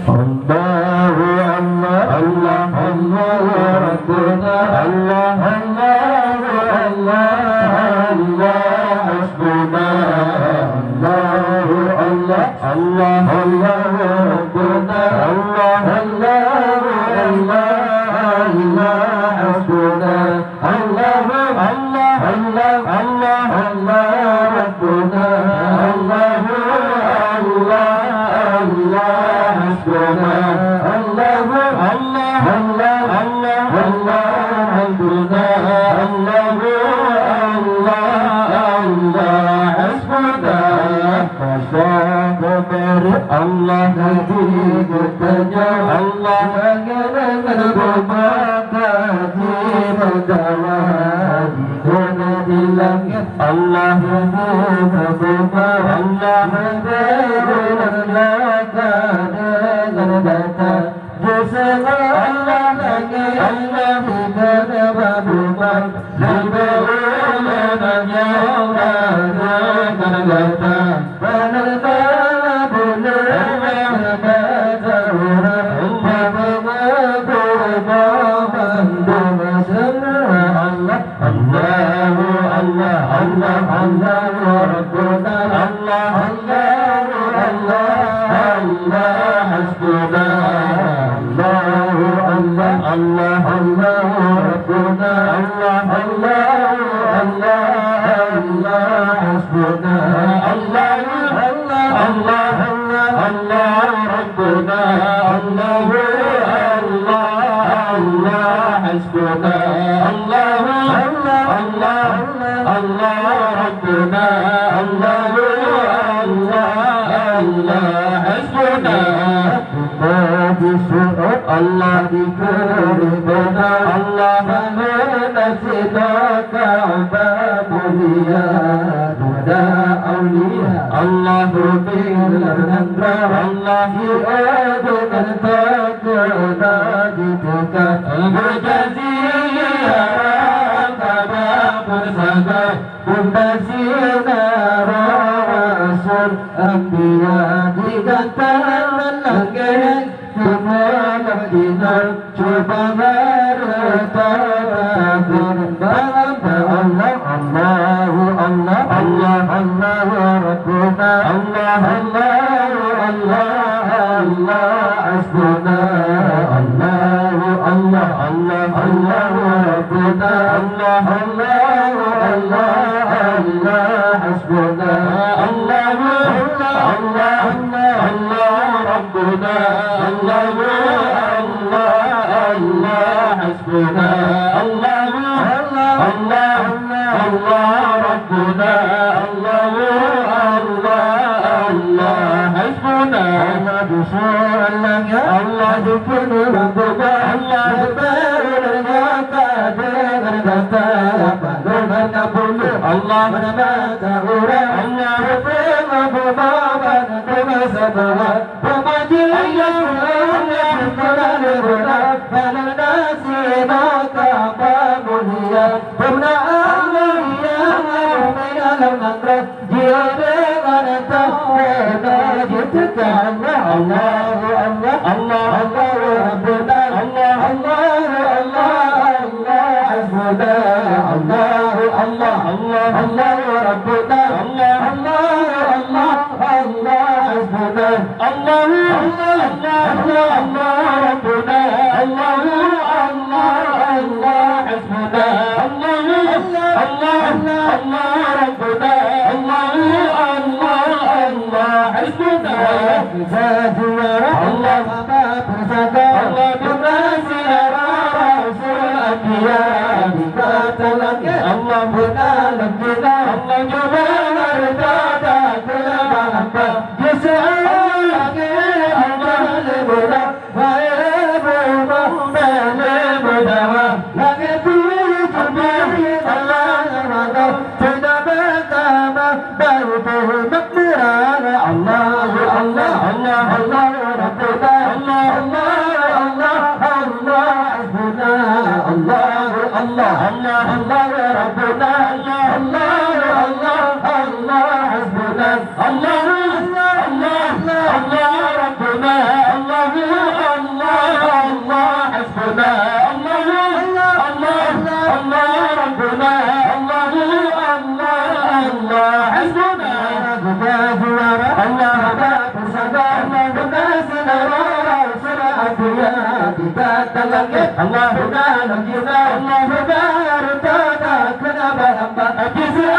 الله الله الله الله ربنا الله الله الله الله حسبنا الله الله الله الله ربنا الله الله الله الله حسبنا الله الله الله الله الله ربنا الله الله الله حسبنا الله الله الله الله الله حسبنا الله الله الله حسبنا فصابر الله نجيب الدنيا الله نجد ربك جيب الدوام ونادي لك الله نجيب الدنيا الله نجيب لك نجدك جسد الله نجيب الله نجد ربك نجيب لك Allah dikeribana Allah menasibaka babulia Muda awliya Allah berbilarandra Allah diadukan takuna dibuka berjazia Kaba bersada Kumbasina Rasul Ambiya digantaran langit Madinah coba bertabur Allah Allahu Allah Allah Allah Rabbuna Allah Allah Allah Allah Asbuna Allahu Allah Allah Allah Rabbuna Allah Allah Allah Allah Asbuna Allahu Allah Allah Allah Rabbuna الله الله الله حسبنا الله الله الله الله ربنا الله الله الله حسبنا الله بسؤالك الله ذكر ربنا الله بارك الله من مات غورا الله بما بما سبوا وما جل الله الله الله ربنا الله الله الله نرى سرعة يدك تلقى الله دانك يدا الله دار تاتا كنا بهم أجزء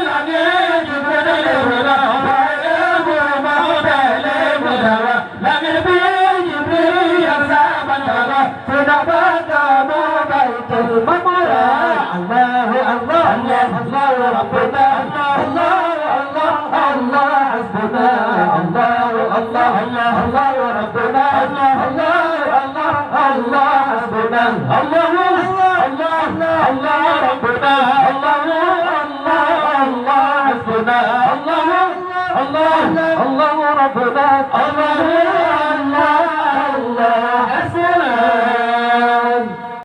لني جبن الهلا بايم ما بلم دوا لمن بيجبري أرزام الله سنبات ما بيت الممرا الله الله الله الله ربنا الله الله الله حسبنا الله الله الله الله ربنا الله الله الله حسبنا الله الله الله ربنا الله الله الله حسبنا الله الله الله ربنا الله